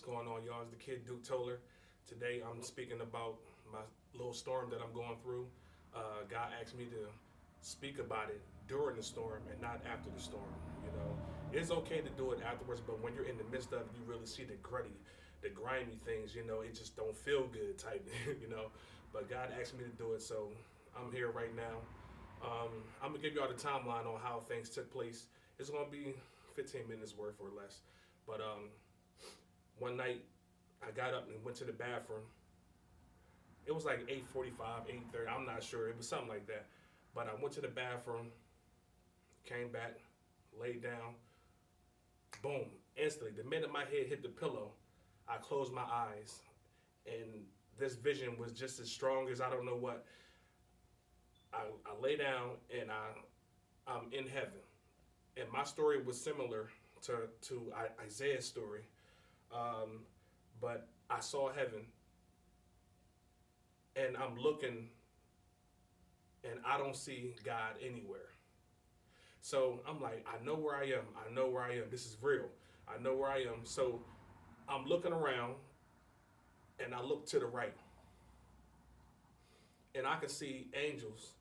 going on, y'all? It's the kid Duke Toler. Today I'm speaking about my little storm that I'm going through. God asked me to speak about it during the storm and not after the storm. You know, it's okay to do it afterwards, but when you're in the midst of it, you really see the grimy things. You know, it just don't feel good type. You know, but God asked me to do it, so I'm here right now. I'm gonna give y'all the timeline on how things took place. It's gonna be 15 minutes worth or less. But one night I got up and went to the bathroom. It was like 8:45, 8:30. I'm not sure. It was something like that. But I went to the bathroom, came back, laid down. Boom! Instantly, the minute my head hit the pillow, I closed my eyes, and this vision was just as strong as I don't know what. I lay down and I'm in heaven, and my story was similar to Isaiah's story, um, but I saw heaven, and I'm looking, and I don't see God anywhere. So I'm like, I know where I am. I know where I am. This is real. I know where I am. So I'm looking around, and I look to the right, and I can see angels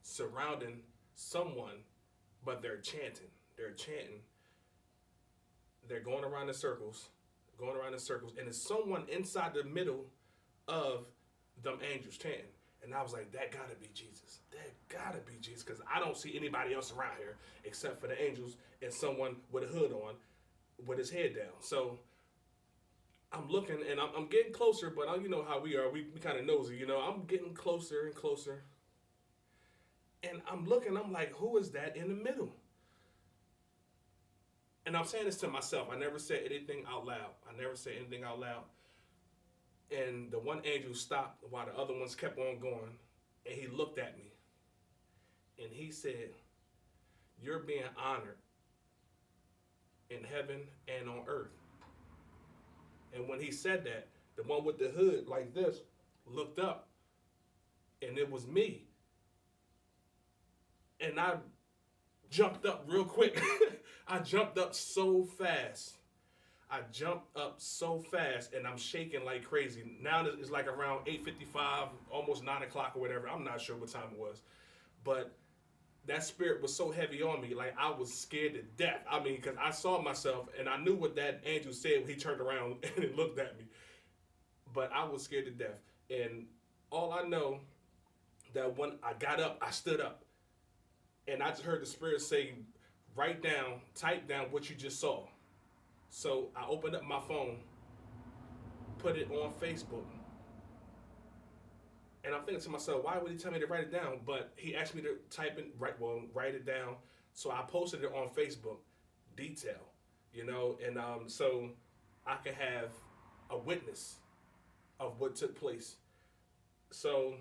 surrounding someone, but they're chanting. They're chanting. They're going around in circles, going around in circles, and there's someone inside the middle of them angels chanting. And I was like, that gotta be Jesus. That gotta be Jesus, because I don't see anybody else around here except for the angels and someone with a hood on, with his head down. So I'm looking, and I'm getting closer, but you know how we are. We kind of nosy, you know. I'm getting closer and closer, and I'm looking. I'm like, who is that in the middle? And I'm saying this to myself. I never said anything out loud. I never said anything out loud. And the one angel stopped while the other ones kept on going. And he looked at me. And he said, you're being honored in heaven and on earth. And when he said that, the one with the hood like this looked up. And it was me. And I jumped up real quick. I jumped up so fast. I jumped up so fast, and I'm shaking like crazy. Now it's like around 8:55, almost 9 o'clock or whatever. I'm not sure what time it was. But that spirit was so heavy on me, like I was scared to death. I mean, because I saw myself, and I knew what that angel said when he turned around and looked at me. But I was scared to death. And all I know, that when I got up, I stood up. And I just heard the spirit say, write down, type down what you just saw. So I opened up my phone, put it on Facebook. And I'm thinking to myself, why would he tell me to write it down? But he asked me to write it down. So I posted it on Facebook, detail, you know, and so I could have a witness of what took place. So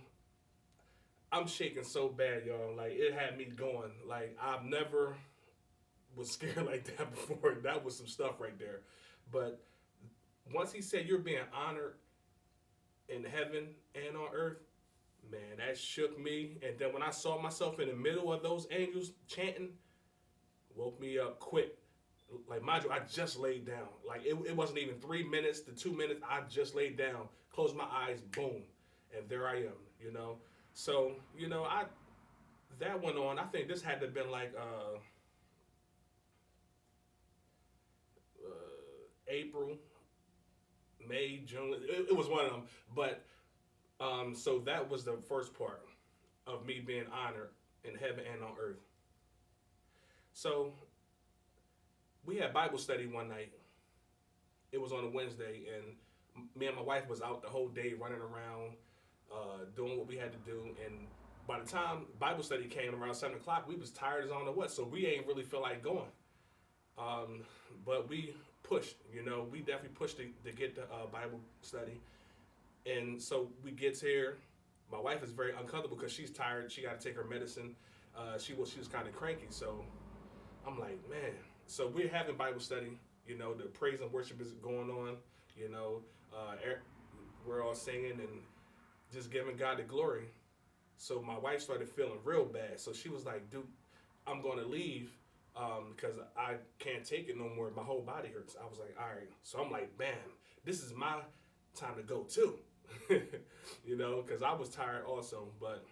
I'm shaking so bad, y'all. Like, it had me going. Like, I've never was scared like that before. That was some stuff right there. But once he said you're being honored in heaven and on earth, man, that shook me. And then when I saw myself in the middle of those angels chanting, woke me up quick. Like, mind you, I just laid down. Like, it wasn't even 3 minutes to 2 minutes. I just laid down, closed my eyes, boom, and there I am, you know. So, you know, that went on. I think this had to have been like April, May, June. It was one of them. But so that was the first part of me being honored in heaven and on earth. So we had Bible study one night. It was on a Wednesday, and me and my wife was out the whole day running around, doing what we had to do. And by the time Bible study came around 7 o'clock, we was tired as I don't know what, so we ain't really feel like going. But we pushed, you know, we definitely pushed to get the Bible study. And so we gets here. My wife is very uncomfortable because she's tired. She got to take her medicine. She was kind of cranky. So I'm like, man. So we're having Bible study. You know, the praise and worship is going on. You know, we're all singing and just giving God the glory. So my wife started feeling real bad. So she was like, dude, I'm going to leave because I can't take it no more. My whole body hurts. I was like, all right. So I'm like, bam, this is my time to go too. You know, because I was tired also. But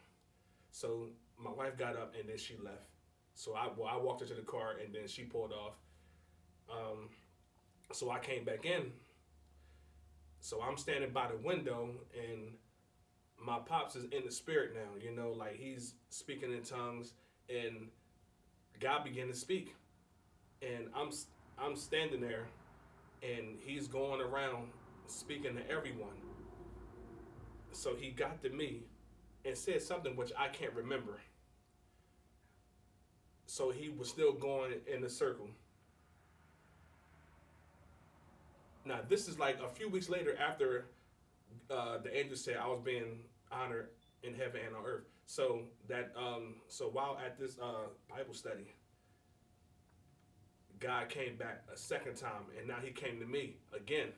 so my wife got up and then she left. So I walked her to the car and then she pulled off. Um, so I came back in. So I'm standing by the window and my pops is in the spirit now. You know, like he's speaking in tongues and God began to speak. And I'm standing there and he's going around speaking to everyone. So he got to me and said something which I can't remember. So he was still going in a circle. Now this is like a few weeks later after the angel said I was being honored in heaven and on earth. So that so while at this Bible study, God came back a second time, and now He came to me again.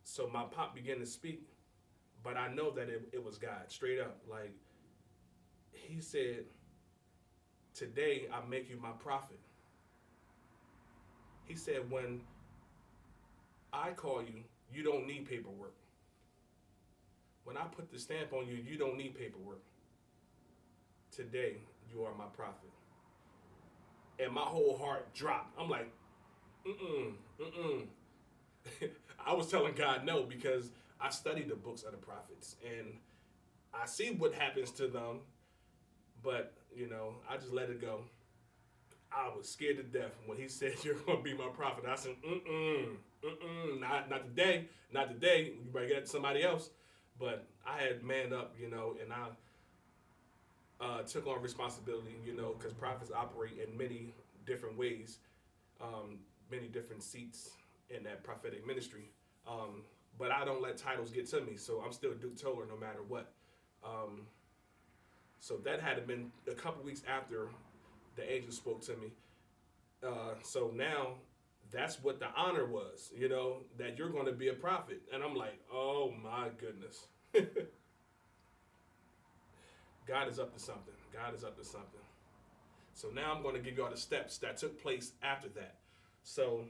So my pop began to speak, but I know that it was God, straight up. Like He said, "Today I make you my prophet." He said, "When I call you, you don't need paperwork. When I put the stamp on you, you don't need paperwork. Today you are my prophet." And my whole heart dropped. I'm like, mm-mm, mm-mm. I was telling God no because I studied the books of the prophets and I see what happens to them, but you know, I just let it go. I was scared to death when he said you're gonna be my prophet. I said, not today, not today. You better get it to somebody else. But I had manned up, you know, and I took on responsibility, you know, because prophets operate in many different ways, many different seats in that prophetic ministry. But I don't let titles get to me, so I'm still Duke Toler no matter what. So that had been a couple weeks after the angel spoke to me. So now that's what the honor was, you know, that you're going to be a prophet. And I'm like, oh my goodness. God is up to something. God is up to something. So now I'm going to give you all the steps that took place after that. So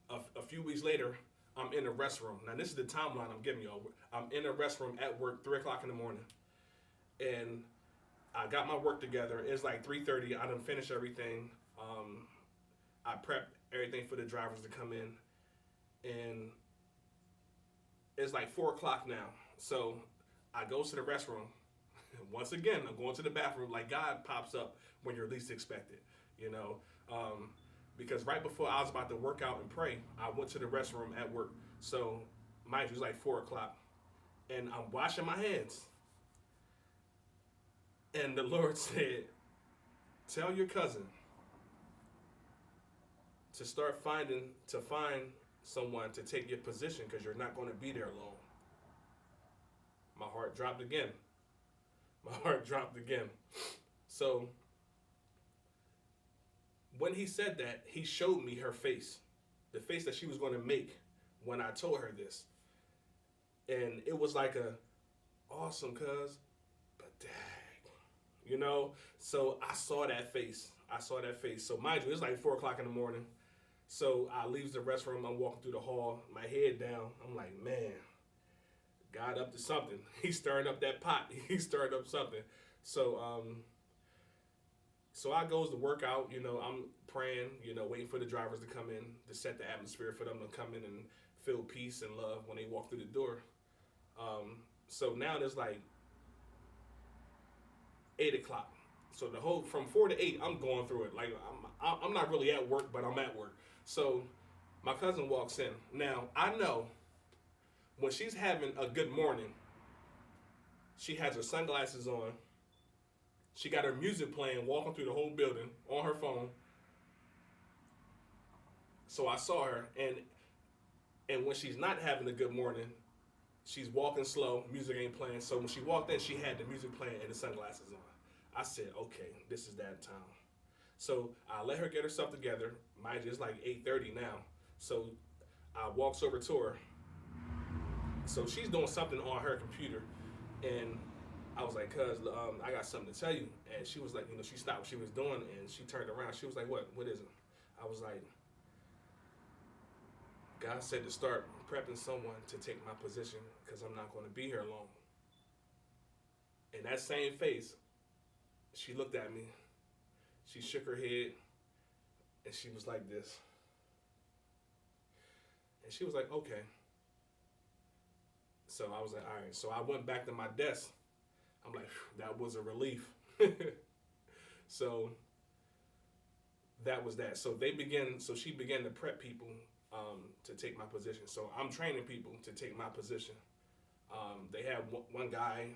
a few weeks later, I'm in a restroom. Now this is the timeline I'm giving y'all. I'm in a restroom at work, 3 o'clock in the morning. And I got my work together. It's like 3:30. I done finished everything. I prepped everything for the drivers to come in. And it's like 4 o'clock now. So I go to the restroom. Once again, I'm going to the bathroom. Like God pops up when you're least expected, you know. Because right before I was about to work out and pray, I went to the restroom at work. So mind you, it was like 4 o'clock. And I'm washing my hands. And the Lord said, tell your cousin to find someone to take your position because you're not going to be there long. My heart dropped again. My heart dropped again. So when he said that, he showed me her face, the face that she was going to make when I told her this. And it was like a awesome cuz, but dang. You know, so I saw that face. So mind you, it's like 4 o'clock in the morning. So I leave the restroom. I'm walking through the hall, my head down. I'm like, man, God up to something. He's stirring up that pot. He's stirring up something. So so I goes to work out. You know, I'm praying. You know, waiting for the drivers to come in to set the atmosphere for them to come in and feel peace and love when they walk through the door. So now there's like 8 o'clock. So the whole from 4 to 8, I'm going through it. Like I'm not really at work, but I'm at work. So my cousin walks in. Now I know when she's having a good morning, she has her sunglasses on. She got her music playing, walking through the whole building on her phone. So I saw her, and when she's not having a good morning, she's walking slow, music ain't playing. So when she walked in, she had the music playing and the sunglasses on. I said, okay, this is that time. So I let her get herself together. Mind you, it's like 8:30 now. So I walks over to her. So she's doing something on her computer, and I was like, cuz, I got something to tell you. And she was like, she stopped what she was doing and she turned around. She was like, what? What is it? I was like, God said to start prepping someone to take my position because I'm not going to be here long. In that same face, she looked at me. She shook her head and she was like this. And she was like, okay. So I was like, all right. So I went back to my desk. I'm like, that was a relief. So that was that. So she began to prep people to take my position. So I'm training people to take my position. They had one guy,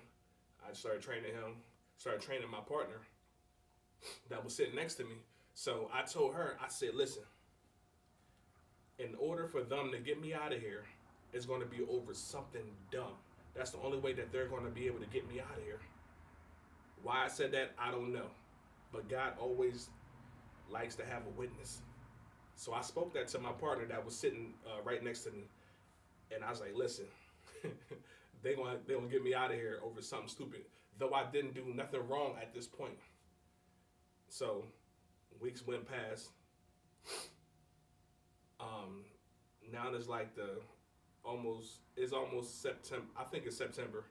I started training him, started training my partner that was sitting next to me. So I told her, I said, listen, in order for them to get me out of here, it's going to be over something dumb. That's the only way that they're going to be able to get me out of here. Why I said that, I don't know. But God always likes to have a witness. So I spoke that to my partner that was sitting right next to me. And I was like, listen, they're gonna get me out of here over something stupid. Though I didn't do nothing wrong at this point. So weeks went past. Now it's like it's almost September. I think it's September.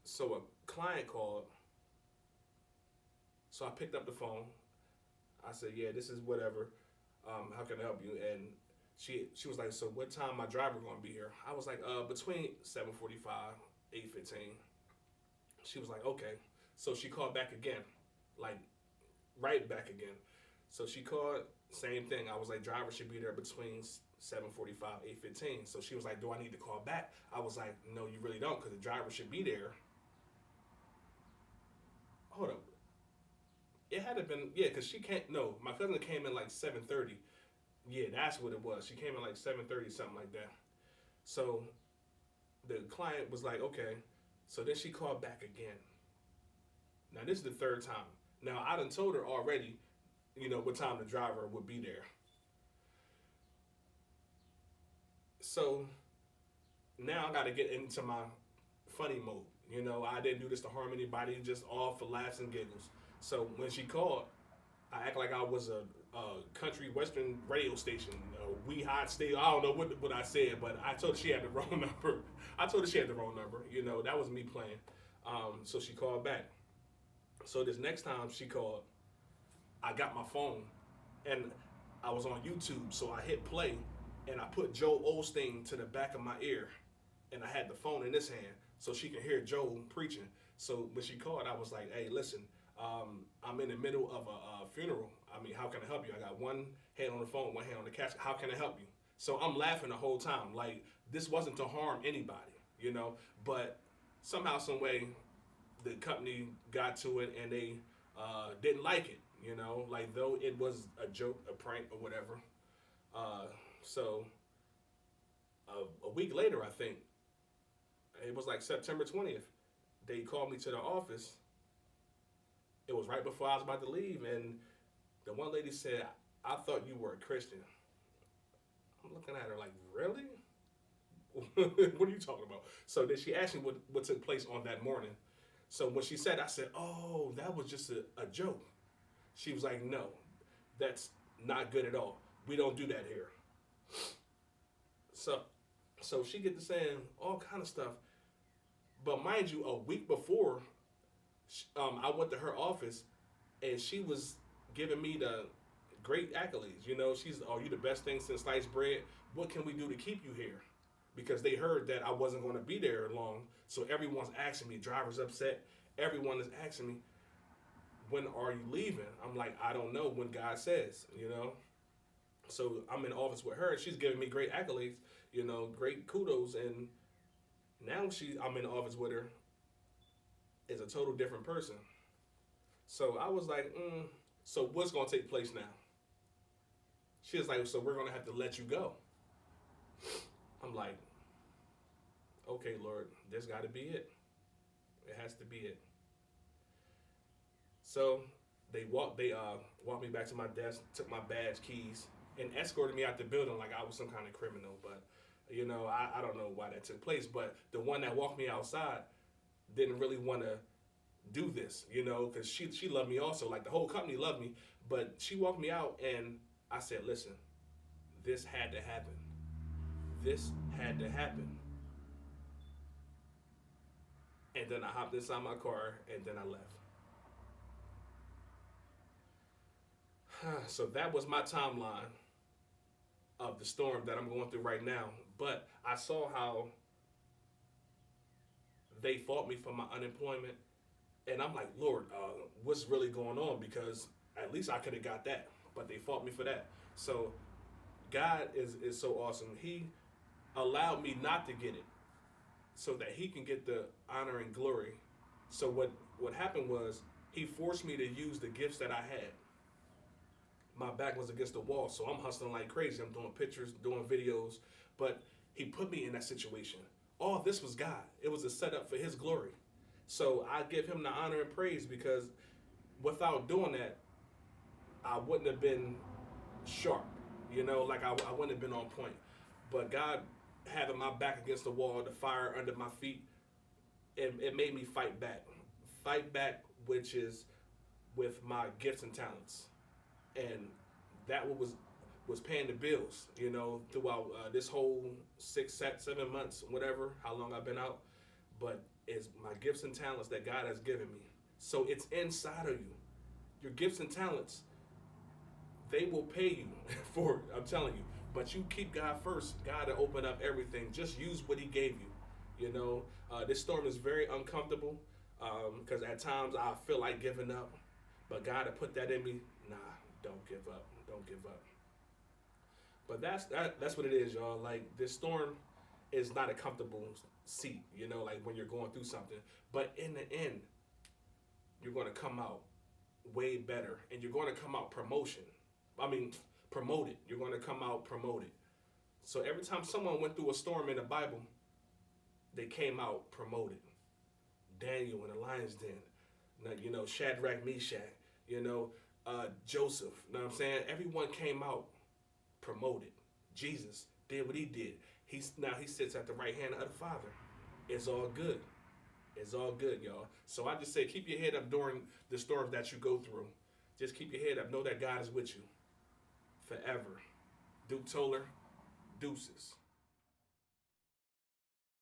So a client called. So I picked up the phone. I said, yeah, this is whatever. How can I help you? And she was like, so what time my driver gonna be here? I was like, between 7:45, 8:15. She was like, okay. So she called back again, like right back again. So she called, same thing. I was like, driver should be there between 7:45, 8:15. So she was like, do I need to call back? I was like, no, you really don't, because the driver should be there. Hold up. It had to been, yeah, because my cousin came in like 7:30. Yeah, that's what it was. She came in like 7:30, something like that. So the client was like, okay. So then she called back again. Now this is the third time. Now I done told her already, what time the driver would be there. So now I got to get into my funny mode. I didn't do this to harm anybody, just all for laughs and giggles. So when she called, I act like I was a country western radio station, We Hot State. I don't know what I said, but I told her she had the wrong number. That was me playing. So she called back. So this next time she called, I got my phone, and I was on YouTube. So I hit play, and I put Joe Osteen to the back of my ear, and I had the phone in this hand so she could hear Joe preaching. So when she called, I was like, hey, listen. I'm in the middle of a funeral. I mean, how can I help you? I got one hand on the phone, one hand on the casket. How can I help you? So I'm laughing the whole time. Like, this wasn't to harm anybody, But somehow, some way, the company got to it and they didn't like it, Like, though it was a joke, a prank, or whatever. So a week later, I think, it was like September 20th, they called me to the office. It was right before I was about to leave, and the one lady said, I thought you were a Christian. I'm looking at her like, really? What are you talking about? So then she asked me what took place on that morning. So when she said, I said, oh, that was just a joke. She was like, no, that's not good at all. We don't do that here. So she get to saying all kind of stuff. But mind you, a week before, I went to her office, and she was giving me the great accolades. She's, you the best thing since sliced bread. What can we do to keep you here? Because they heard that I wasn't going to be there long. So everyone's asking me, driver's upset. Everyone is asking me, when are you leaving? I'm like, I don't know, when God says, So I'm in the office with her, and she's giving me great accolades, great kudos. And now I'm in the office with her, is a total different person. So I was like, so what's going to take place now? She was like, so we're going to have to let you go. I'm like, okay, Lord, this got to be it. It has to be it. So they walked me back to my desk, took my badge, keys, and escorted me out the building like I was some kind of criminal. But, I don't know why that took place. But the one that walked me outside, didn't really want to do this, you know, because she loved me also. Like the whole company loved me, but she walked me out, and I said, "Listen, this had to happen. This had to happen." And then I hopped inside my car, and then I left. So that was my timeline of the storm that I'm going through right now. But I saw how they fought me for my unemployment, and I'm like, Lord, what's really going on? Because at least I could have got that, but they fought me for that. So God is so awesome. He allowed me not to get it, so that He can get the honor and glory. So what happened was He forced me to use the gifts that I had. My back was against the wall, so I'm hustling like crazy. I'm doing pictures, doing videos, but He put me in that situation. All this was God. It was a setup for His glory. So I give Him the honor and praise, because without doing that, I wouldn't have been sharp. You know, like I wouldn't have been on point. But God having my back against the wall, the fire under my feet, it made me fight back. Fight back, which is with my gifts and talents. And that was paying the bills, you know, throughout this whole 7 months, whatever, how long I've been out. But it's my gifts and talents that God has given me. So it's inside of you. Your gifts and talents, they will pay you for it, I'm telling you. But you keep God first. God will open up everything. Just use what He gave you. You know, this storm is very uncomfortable, because at times I feel like giving up. But God had put that in me. Nah, don't give up. Don't give up. But that's what it is, y'all. Like, this storm is not a comfortable seat, you know, like when you're going through something. But in the end, you're going to come out way better, and you're going to come out promoted. You're going to come out promoted. So every time someone went through a storm in the Bible, they came out promoted. Daniel in the lion's den, you know, Shadrach, Meshach, you know, Joseph, you know what I'm saying? Everyone came out promoted. Jesus did what He did. Now he sits at the right hand of the Father. It's all good. It's all good, y'all. So I just say, keep your head up during the storms that you go through. Just keep your head up. Know that God is with you forever. Duke Toler, deuces.